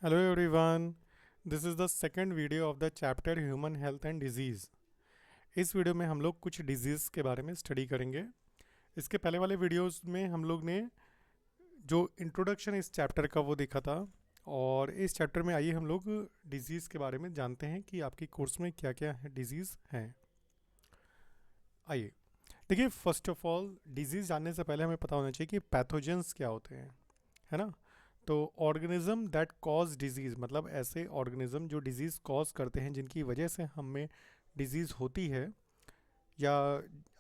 Hello everyone, this is the second video of the chapter Human Health and Disease। इस video में हम लोग कुछ डिजीज़ के बारे में स्टडी करेंगे। इसके पहले वाले वीडियोस में हम लोग ने जो इंट्रोडक्शन इस चैप्टर का वो देखा था, और इस चैप्टर में आइए हम लोग डिजीज़ के बारे में जानते हैं कि आपकी कोर्स में क्या क्या है डिजीज़ हैं। आइए देखिए, फर्स्ट ऑफ ऑल डिजीज़ जानने से पहले हमें पता होना चाहिए कि पैथोजेंस क्या होते हैं, है ना। तो ऑर्गेनिज्म दैट कॉज डिजीज़ मतलब ऐसे ऑर्गेनिज्म जो डिजीज़ कॉज करते हैं, जिनकी वजह से हमें डिजीज़ होती है, या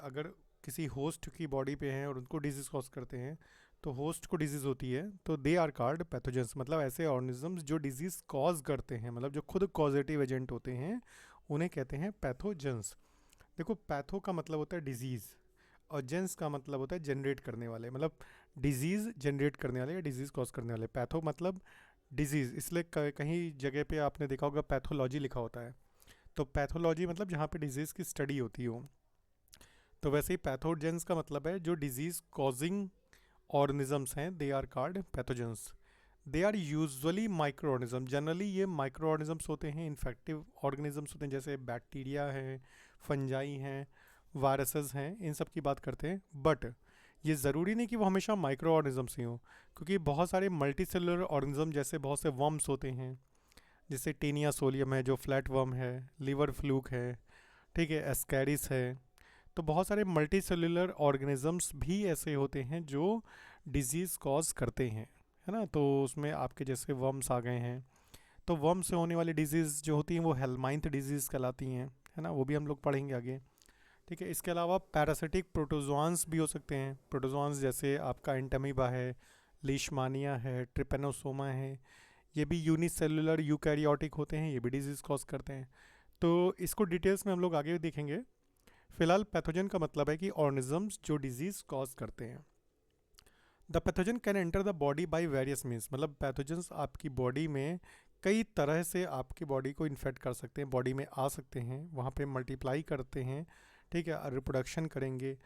अगर किसी होस्ट की बॉडी पे हैं और उनको डिजीज़ कॉज करते हैं तो होस्ट को डिजीज़ होती है, तो दे आर कॉल्ड पैथोजेंस। मतलब ऐसे ऑर्गेनिजम्स जो डिजीज़ कॉज करते हैं, मतलब जो खुद कॉजेटिव एजेंट होते हैं, उन्हें कहते हैं पैथोजेंस। देखो, पैथो का मतलब होता है डिजीज़, और जेंस का मतलब होता है जनरेट करने वाले, मतलब डिजीज़ जनरेट करने वाले या डिजीज़ कॉज करने वाले। पैथो मतलब डिजीज़, इसलिए कहीं जगह पे आपने देखा होगा पैथोलॉजी लिखा होता है। तो पैथोलॉजी मतलब जहाँ पे डिजीज़ की स्टडी होती हो। तो वैसे ही पैथोजेंस का मतलब है जो डिजीज़ कॉजिंग ऑर्गेनिजम्स हैं, they are called pathogens. They are usually micro organism, generally ये माइक्रो ऑर्गेनिजम्स होते हैं, इन्फेक्टिव ऑर्गेनिजम्स होते हैं, जैसे बैक्टीरिया है, फंजाई हैं, वायरसेस हैं, इन सब की बात करते हैं। बट ये ज़रूरी नहीं कि वो हमेशा माइक्रो ऑर्गेनिजम्स ही हों, क्योंकि बहुत सारे मल्टी सेलुलर ऑर्गेनिज्म, जैसे बहुत से वर्म्स होते हैं, जैसे टेनिया सोलियम है जो फ्लैट वर्म है, लिवर फ्लूक है, ठीक है, एस्कैरिस है। तो बहुत सारे मल्टी सेलुलर ऑर्गेनिजम्स भी ऐसे होते हैं जो डिजीज़ कॉज करते हैं, है ना। तो उसमें आपके जैसे वर्म्स आ गए हैं, तो वर्म से होने वाली डिजीज़ जो होती हैं वो हेलमाइंथ डिजीज़ कहलाती हैं, है ना। वो भी हम लोग पढ़ेंगे आगे, ठीक है। इसके अलावा पैरासिटिक प्रोटोजोआंस भी हो सकते हैं। प्रोटोजोआंस जैसे आपका एंटमीबा है, लीशमानिया है, ट्रिपेनोसोमा है, ये भी यूनिसेलुलर यूकैरियोटिक होते हैं, ये भी डिजीज़ कॉज करते हैं। तो इसको डिटेल्स में हम लोग आगे देखेंगे। फिलहाल पैथोजन का मतलब है कि ऑर्गेनिजम्स जो डिजीज़ कॉज करते हैं। The pathogen can enter the body by various means, मतलब पैथोजन्स आपकी बॉडी में कई तरह से आपकी बॉडी को इन्फेक्ट कर सकते हैं, बॉडी में आ सकते हैं, वहाँ पे मल्टीप्लाई करते हैं, ठीक है, रिप्रोडक्शन करेंगे,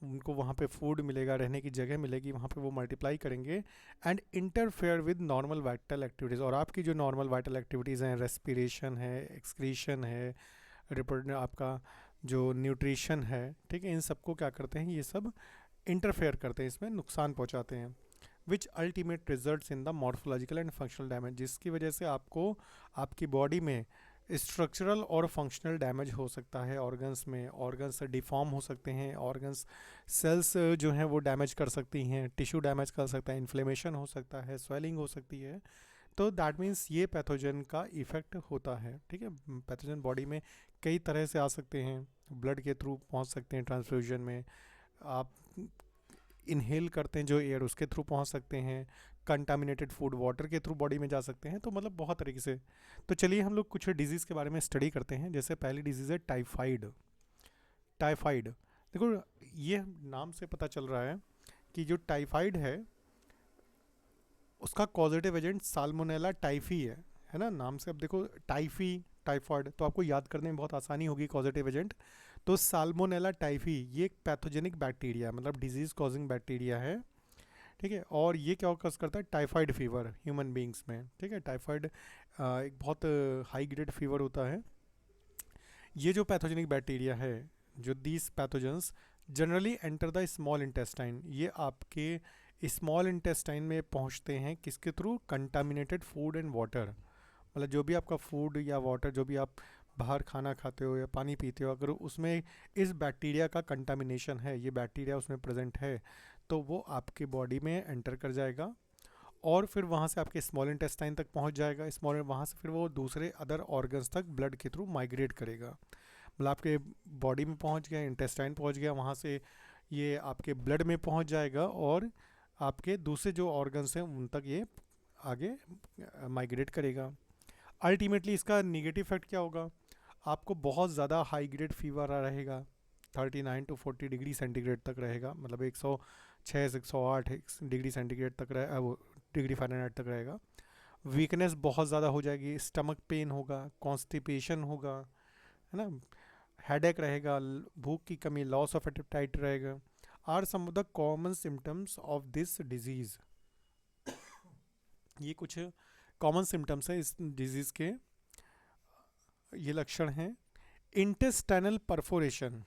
उनको वहाँ पे फूड मिलेगा, रहने की जगह मिलेगी, वहाँ पे वो मल्टीप्लाई करेंगे and interfere with normal vital activities. और आपकी जो नॉर्मल वाइटल एक्टिविटीज़ हैं, रेस्पिरेशन है, एक्सक्रीशन है, आपका जो न्यूट्रिशन है, ठीक है, इन सबको क्या करते हैं, ये सब इंटरफेयर करते हैं, इसमें नुकसान पहुंचाते हैं। Which ultimate results in the morphological and functional damage, जिसकी वजह से आपको आपकी बॉडी में स्ट्रक्चरल और फंक्शनल डैमेज हो सकता है। ऑर्गन्स में ऑर्गन्स डिफॉर्म हो सकते हैं, ऑर्गन्स सेल्स जो हैं वो डैमेज कर सकती हैं, टिश्यू डैमेज कर सकता है, इन्फ्लेमेशन हो सकता है, स्वेलिंग हो सकती है। तो दैट मीन्स ये पैथोजन का इफेक्ट होता है, ठीक है। पैथोजन बॉडी में कई तरह से आ सकते हैं, ब्लड के थ्रू पहुंच सकते हैं, ट्रांसफ्यूजन में आप इनहेल करते हैं जो एयर, उसके थ्रू पहुंच सकते हैं, कंटामिनेटेड फूड वाटर के थ्रू बॉडी में जा सकते हैं, तो मतलब बहुत तरीके से। तो चलिए हम लोग कुछ डिजीज़ के बारे में स्टडी करते हैं। जैसे पहली डिजीज़ है टाइफाइड। टाइफाइड, देखो, ये नाम से पता चल रहा है कि जो टाइफाइड है उसका कॉजेटिव एजेंट साल्मोनेला टाइफी है ना, नाम से। अब देखो, टाइफी, टाइफाइड, तो आपको याद करने में बहुत आसानी होगी कॉजेटिव एजेंट। तो साल्मोनेला टाइफी ये एक पैथोजेनिक बैक्टीरिया है, मतलब डिजीज कॉजिंग बैक्टीरिया है, ठीक है। और ये क्या कॉज करता है, टाइफाइड फीवर ह्यूमन बींग्स में, ठीक है। टाइफाइड एक बहुत हाई ग्रेड फीवर होता है। ये जो पैथोजेनिक बैक्टीरिया है, जो these pathogens generally enter the small intestine, ये आपके स्मॉल इंटेस्टाइन में पहुंचते हैं किसके through, contaminated food and water. मतलब जो भी आपका फूड या वाटर, जो भी आप बाहर खाना खाते हो या पानी पीते हो, अगर उसमें इस बैक्टीरिया का कंटामिनेशन है, ये बैक्टीरिया उसमें प्रेजेंट है, तो वो आपकी बॉडी में एंटर कर जाएगा, और फिर वहाँ से आपके स्मॉल इंटेस्टाइन तक पहुँच जाएगा। स्मॉल वहाँ से फिर वो दूसरे अदर ऑर्गन्स तक ब्लड के थ्रू माइग्रेट करेगा। मतलब आपके बॉडी में पहुँच गया, इंटेस्टाइन पहुँच गया, वहाँ से ये आपके ब्लड में पहुँच जाएगा, और आपके दूसरे जो ऑर्गन्स हैं उन तक ये आगे माइग्रेट करेगा। अल्टीमेटली इसका निगेटिव इफेक्ट क्या होगा, आपको बहुत ज़्यादा हाई ग्रेड फीवर रहेगा, 39 to 40 डिग्री सेंटीग्रेड तक रहेगा, मतलब 106 से 108 डिग्री सेंटीग्रेड तक रहे, वो डिग्री फ़ारेनहाइट तक रहेगा। वीकनेस बहुत ज़्यादा हो जाएगी, स्टमक पेन होगा, कॉन्स्टिपेशन होगा, है ना, हेडेक रहेगा, भूख की कमी, लॉस ऑफ एपेटाइट रहेगा, are some of the common symptoms of this disease. ये कुछ कॉमन सिम्टम्स है इस डिजीज़ के, ये लक्षण हैं। इंटेस्टाइनल परफोरेशन,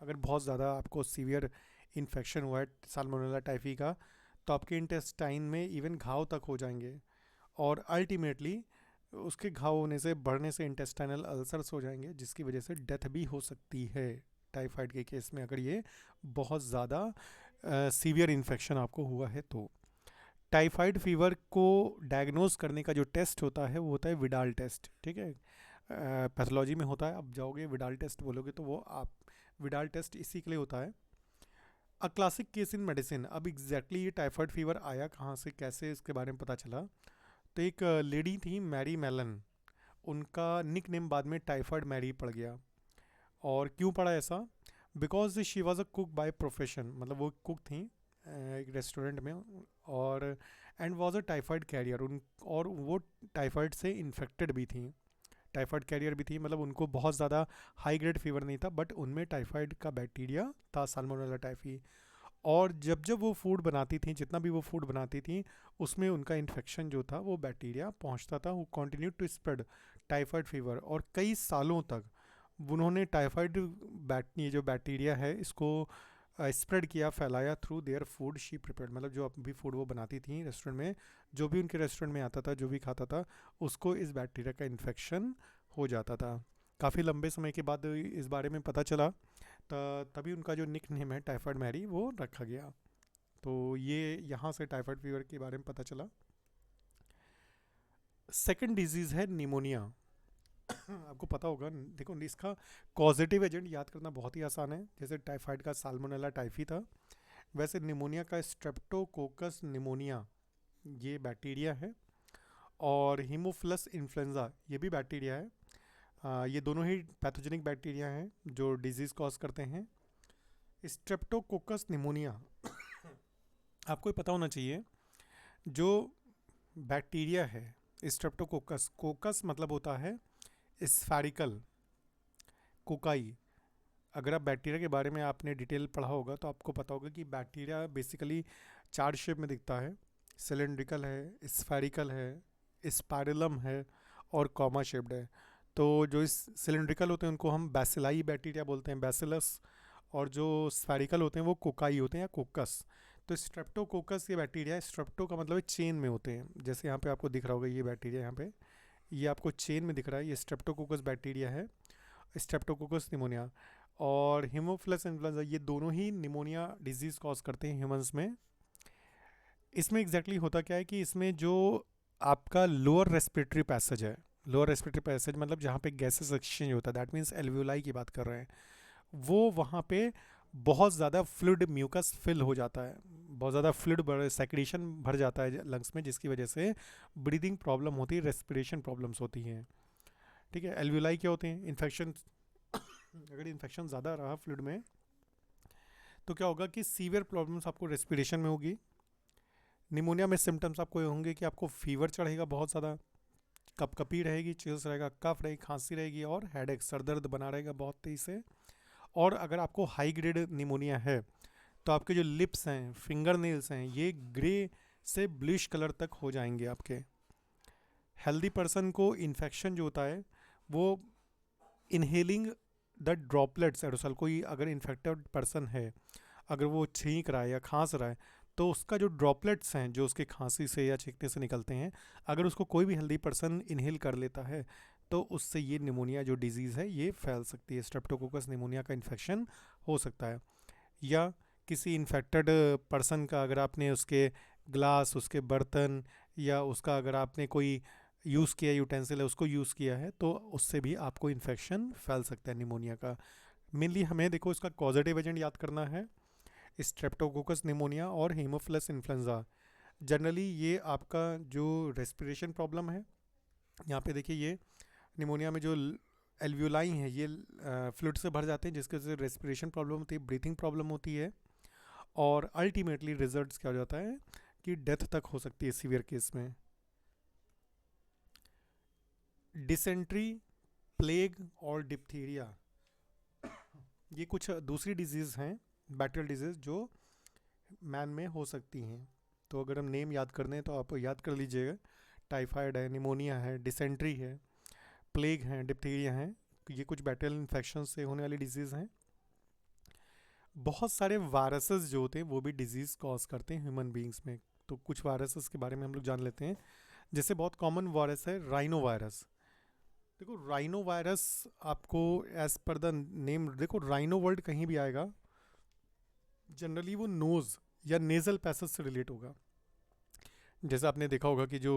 अगर बहुत ज़्यादा आपको सीवियर इन्फेक्शन हुआ है साल्मोनेला टाइफी का, तो आपके इंटेस्टाइन में इवन घाव तक हो जाएंगे, और अल्टीमेटली उसके घाव होने से, बढ़ने से इंटेस्टाइनल अल्सर्स हो जाएंगे, जिसकी वजह से डेथ भी हो सकती है टाइफाइड के केस में, अगर ये बहुत ज़्यादा सीवियर इन्फेक्शन आपको हुआ है तो। टाइफाइड फीवर को डायग्नोज करने का जो टेस्ट होता है वो होता है विडाल टेस्ट, ठीक है। पैथोलॉजी में होता है, आप जाओगे विडाल टेस्ट बोलोगे तो वो आप, विडाल टेस्ट इसी के लिए होता है। A classic case in medicine, अब एग्जैक्टली ये टाइफाइड फीवर आया कहाँ से, कैसे, इसके बारे में पता चला। तो एक लेडी थी मैरी मेलन, उनका निक नेम बाद में टाइफाइड मैरी पड़ गया। और क्यों पड़ा ऐसा? Because she was a cook by profession, मतलब वो कुक थी एक रेस्टोरेंट में, और and was a typhoid carrier, उन और वो टाइफाइड से इन्फेक्टेड भी थी, टाइफाइड कैरियर भी थी, मतलब उनको बहुत ज़्यादा हाई ग्रेड फीवर नहीं था, बट उनमें टाइफाइड का बैक्टीरिया था, साल्मोनेला टाइफी। और जब जब वो फूड बनाती थी, जितना भी वो फूड बनाती थी, उसमें उनका इन्फेक्शन जो था वो बैक्टीरिया पहुंचता था, वो continue to spread typhoid fever. और कई सालों तक उन्होंने टाइफाइड ये जो बैक्टीरिया है इसको स्प्रेड किया, फैलाया through their food she prepared, मतलब जो भी फूड वो बनाती थी रेस्टोरेंट में, जो भी उनके रेस्टोरेंट में आता था, जो भी खाता था, उसको इस बैक्टीरिया का इन्फेक्शन हो जाता था। काफ़ी लंबे समय के बाद इस बारे में पता चला, तभी उनका जो निक नेम है टाइफाइड मैरी वो रखा गया। तो ये यहाँ से टाइफाइड फीवर के बारे में पता चला। सेकंड डिजीज़ है निमोनिया। आपको पता होगा, देखो इसका कॉजेटिव एजेंट याद करना बहुत ही आसान है, जैसे टाइफाइड का साल्मोनेला टाइफी था, वैसे निमोनिया का स्ट्रेप्टोकोकस निमोनिया ये बैक्टीरिया है, और हीमोफिलस इन्फ्लुएंजा ये भी बैक्टीरिया है। ये दोनों ही पैथोजेनिक बैक्टीरिया हैं जो डिजीज़ कॉज करते हैं। स्ट्रेप्टोकोकस निमोनिया आपको ये पता होना चाहिए, जो बैक्टीरिया है स्ट्रेप्टोकोकस, कोकस मतलब होता है स्फेरिकल, कोकाई। अगर आप बैक्टीरिया के बारे में आपने डिटेल पढ़ा होगा तो आपको पता होगा कि बैक्टीरिया बेसिकली चार शेप में दिखता है, सिलेंड्रिकल है, स्फेरिकल है, स्पाइरलम है, और कॉमा शेप्ड है। तो जो इस सिलेंड्रिकल होते हैं उनको हम बैसिलाई बैक्टीरिया बोलते हैं, बैसिलस, और जो स्फेरिकल होते हैं वो कोकाई होते हैं या कोकस। तो स्ट्रेप्टोकोकस ये बैक्टीरिया है, स्ट्रेप्टो का मतलब है चेन में होते हैं, जैसे यहाँ पे आपको दिख रहा होगा ये बैक्टीरिया, यहाँ पे ये आपको चेन में दिख रहा है, ये स्ट्रेप्टोकोकस बैक्टीरिया है, स्ट्रेप्टोकोकस निमोनिया। और हीमोफिलस इन्फ्लुएंजा ये दोनों ही निमोनिया डिजीज़ कॉज करते हैं ह्यूमंस में। इसमें एग्जैक्टली होता क्या है कि इसमें जो आपका लोअर रेस्पिरेटरी पैसेज है, लोअर रेस्पिरेटरी पैसेज मतलब जहाँ पे गैसेस एक्सचेंज होता है, दैट मीन्स एल्वियोलाई की बात कर रहे हैं, वो वहाँ पे बहुत ज़्यादा फ्लूइड म्यूकस फिल हो जाता है, बहुत ज़्यादा फ्लूइड सेक्रेशन भर जाता है लंग्स में, जिसकी वजह से ब्रीदिंग प्रॉब्लम होती है, रेस्पिरेशन प्रॉब्लम्स होती हैं, ठीक है। एल्वियोलाई क्या होते हैं? इन्फेक्शन, अगर इन्फेक्शन ज़्यादा रहा फ्लूइड में तो क्या होगा कि सीवियर प्रॉब्लम्स आपको रेस्पिरेशन में होगी। निमोनिया में सिम्टम्स आपको ये होंगे कि आपको फीवर चढ़ेगा बहुत ज़्यादा, कपकपी रहेगी, चिल्स रहेगा, कफ रहेगी, खांसी रहेगी, और हेडेक, सर दर्द बना रहेगा बहुत तेज़ से। और अगर आपको हाई ग्रेड निमोनिया है तो आपके जो लिप्स हैं, फिंगर नेल्स हैं, ये ग्रे से ब्लूइश कलर तक हो जाएंगे आपके। हेल्दी पर्सन को इन्फेक्शन जो होता है वो इनहेलिंग द ड्रॉपलेट्स एरोसल, कोई अगर इन्फेक्टेड पर्सन है, अगर वो छींक रहा है या खांस रहा है, तो उसका जो ड्रॉपलेट्स हैं जो उसके खांसी से या छींकने से निकलते हैं, अगर उसको कोई भी हेल्दी पर्सन इनहेल कर लेता है तो उससे ये निमोनिया जो डिजीज़ है ये फैल सकती है, स्ट्रेप्टोकोकस निमोनिया का इन्फेक्शन हो सकता है। या किसी इन्फेक्टेड पर्सन का अगर आपने उसके ग्लास, उसके बर्तन, या उसका अगर आपने कोई यूज़ किया यूटेंसिल है उसको यूज़ किया है, तो उससे भी आपको इन्फेक्शन फैल सकता है निमोनिया का। मेनली हमें देखो इसका कॉजेटिव एजेंट याद करना है, स्ट्रेप्टोकोकस निमोनिया और हीमोफिलस इन्फ्लुएंजा। जनरली ये आपका जो रेस्पिरेशन प्रॉब्लम है, यहाँ पे देखिए ये निमोनिया में जो एल्वियोलाई हैं ये फ्लूइड से भर जाते हैं, जिसकी वजह से रेस्पिरेशन प्रॉब्लम होती है, ब्रीथिंग प्रॉब्लम होती है, और अल्टीमेटली रिजल्ट्स क्या हो जाता है कि डेथ तक हो सकती है सीवियर केस में। डिसेंट्री, प्लेग और डिप्थीरिया ये कुछ दूसरी डिजीज़ हैं, बैक्टीरियल डिजीज़, जो मैन में हो सकती हैं। तो अगर हम नेम याद कर दें तो आप याद कर लीजिएगा, टाइफाइड है, निमोनिया है, डिसेंट्री है, प्लेग है, डिप्थीरिया है। ये कुछ बैक्टीरियल इन्फेक्शन से होने वाली डिजीज़ हैं। बहुत सारे वायरसेस जो होते हैं वो भी डिजीज़ कॉज करते हैं ह्यूमन बींग्स में। तो कुछ वायरसेस के बारे में हम लोग जान लेते हैं। जैसे बहुत कॉमन वायरस है राइनो वायरस। देखो राइनो वायरस आपको एज पर द नेम, देखो राइनो वर्ड कहीं भी आएगा जनरली वो नोज़ या नेज़ल पैसेज से रिलेट होगा। जैसे आपने देखा होगा कि जो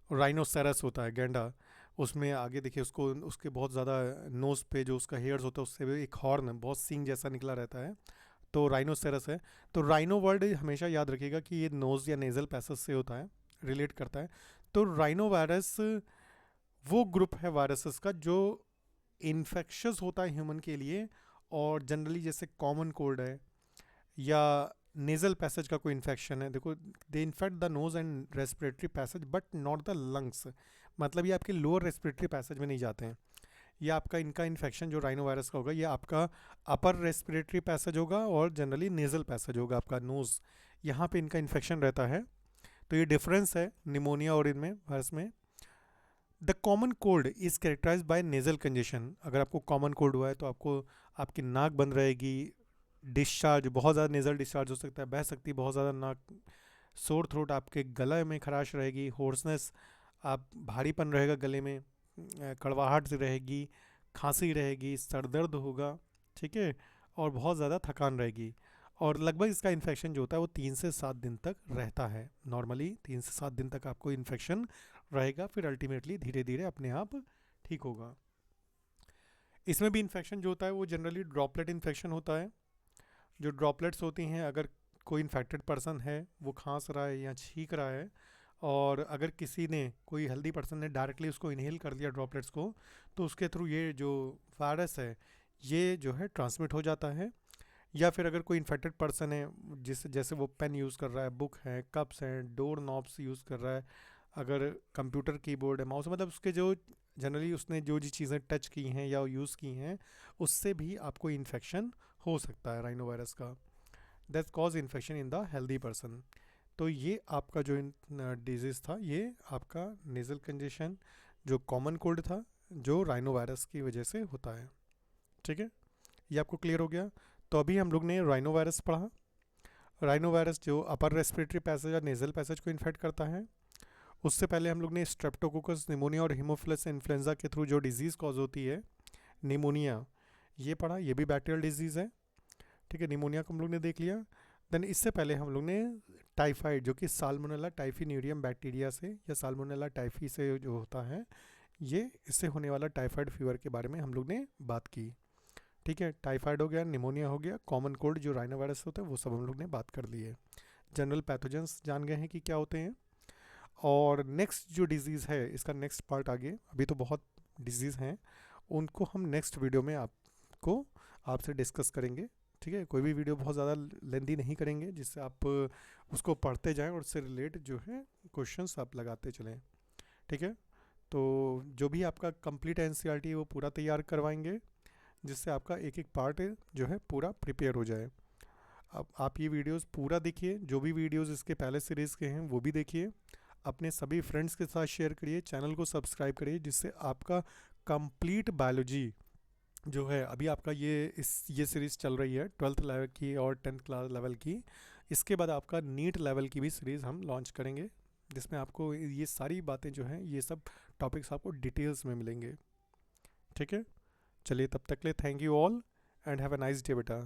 राइनोसेरस होता है गैंडा, उसमें आगे देखिए उसको उसके बहुत ज़्यादा नोज़ पे जो उसका हेयर्स होता है उससे भी एक हॉर्न बहुत सींग जैसा निकला रहता है, तो राइनोसेरस है। तो राइनो वर्ड हमेशा याद रखिएगा कि ये नोज़ या नेज़ल पैसेज से होता है, रिलेट करता है। तो राइनो वायरस वो ग्रुप है वायरसेस का जो इन्फेक्शस होता है ह्यूमन के लिए, और जनरली जैसे कॉमन कोल्ड है या नेज़ल पैसेज का कोई इन्फेक्शन है, देखो they infect the nose and respiratory passage but not the lungs. मतलब ये आपके लोअर रेस्पिरेटरी पैसेज में नहीं जाते हैं। ये आपका इनका इन्फेक्शन जो राइनो वायरस का होगा ये आपका अपर रेस्पिरेटरी पैसेज होगा और जनरली नेज़ल पैसेज होगा, आपका नोज़, यहाँ पे इनका इन्फेक्शन रहता है। तो ये डिफरेंस है निमोनिया और इनमें वायरस में। The common cold is characterise by nasal congestion. अगर आपको कॉमन कोल्ड हुआ है तो आपको आपकी नाक बंद रहेगी, डिस्चार्ज बहुत ज़्यादा नेज़ल डिस्चार्ज हो सकता है, बह सकती है बहुत ज़्यादा नाक, सोर थ्रोट, आपके गले में खराश रहेगी, होर्सनेस, आप भारीपन रहेगा गले में, कड़वाहट रहेगी, खांसी रहेगी, सर दर्द होगा, ठीक है, और बहुत ज़्यादा थकान रहेगी। और लगभग इसका इन्फेक्शन जो होता है वो 3 से 7 दिन तक रहता है। नॉर्मली 3 से 7 दिन तक आपको इन्फेक्शन रहेगा, फिर अल्टीमेटली धीरे धीरे अपने आप ठीक होगा। इसमें भी इन्फेक्शन जो होता है वो जनरली ड्रॉपलेट इन्फेक्शन होता है। जो ड्रॉपलेट्स होती हैं, अगर कोई इन्फेक्टेड पर्सन है वो खांस रहा है या छींक रहा है, और अगर किसी ने, कोई हेल्दी पर्सन ने डायरेक्टली उसको इनहेल कर लिया ड्रॉपलेट्स को, तो उसके थ्रू ये जो वायरस है ये जो है ट्रांसमिट हो जाता है। या फिर अगर कोई इन्फेक्टेड पर्सन है जिस जैसे वो पेन यूज़ कर रहा है, बुक है, कप्स हैं, डोर नॉब्स यूज़ कर रहा है, अगर कंप्यूटर कीबोर्ड है, माउस, मतलब उसके जो जनरली उसने जो जी चीज़ें टच की हैं या यूज़ की हैं उससे भी आपको इन्फेक्शन हो सकता है राइनो वायरस का। That cause infection in the healthy person. तो ये आपका जो डिजीज़ था ये आपका नेज़ल कंजेशन जो कॉमन कोल्ड था जो राइनो वायरस की वजह से होता है। ठीक है, ये आपको क्लियर हो गया। तो अभी हम लोग ने राइनो वायरस पढ़ा। राइनो वायरस जो अपर रेस्पिरेटरी पैसेज और नेज़ल पैसेज को इन्फेक्ट करता है। उससे पहले हम लोग ने स्ट्रेप्टोकोकस निमोनिया और हीमोफिलस इन्फ्लुएंजा के थ्रू जो डिजीज़ कॉज होती है निमोनिया, ये पढ़ा, ये भी बैक्टीरियल डिजीज़ है। ठीक है, निमोनिया को हम लोग ने देख लिया। देन इससे पहले हम लोग ने टाइफाइड जो कि साल्मोनेला टाइफिन्यूरियम बैक्टीरिया से या साल्मोनेला टाइफी से जो होता है, ये इससे होने वाला टाइफाइड फीवर के बारे में हम लोग ने बात की। ठीक है, टाइफाइड हो गया, निमोनिया हो गया, कॉमन कोल्ड जो राइनो वायरस होता है वो सब हम लोग ने बात कर ली है। जनरल पैथोजेंस जान गए हैं कि क्या होते हैं। और नेक्स्ट जो डिज़ीज़ है इसका नेक्स्ट पार्ट आगे, अभी तो बहुत डिजीज़ हैं, उनको हम नेक्स्ट वीडियो में आपसे डिस्कस करेंगे। ठीक है, कोई भी वीडियो बहुत ज़्यादा लेंदी नहीं करेंगे, जिससे आप उसको पढ़ते जाएं और उससे रिलेट जो है क्वेश्चंस आप लगाते चलें। ठीक है, तो जो भी आपका कंप्लीट एनसीईआरटी है वो पूरा तैयार करवाएंगे, जिससे आपका एक एक पार्ट जो है पूरा प्रिपेयर हो जाए। अब आप ये वीडियोस पूरा देखिए, जो भी वीडियोस इसके पहले सीरीज़ के हैं वो भी देखिए, अपने सभी फ्रेंड्स के साथ शेयर करिए, चैनल को सब्सक्राइब करिए, जिससे आपका कंप्लीट बायोलॉजी जो है, अभी आपका ये सीरीज़ चल रही है 12th लेवल की और 10th क्लास लेवल की। इसके बाद आपका नीट लेवल की भी सीरीज़ हम लॉन्च करेंगे, जिसमें आपको ये सारी बातें जो हैं ये सब टॉपिक्स आपको डिटेल्स में मिलेंगे। ठीक है, चलिए तब तक के लिए thank you all and have a nice day बेटा।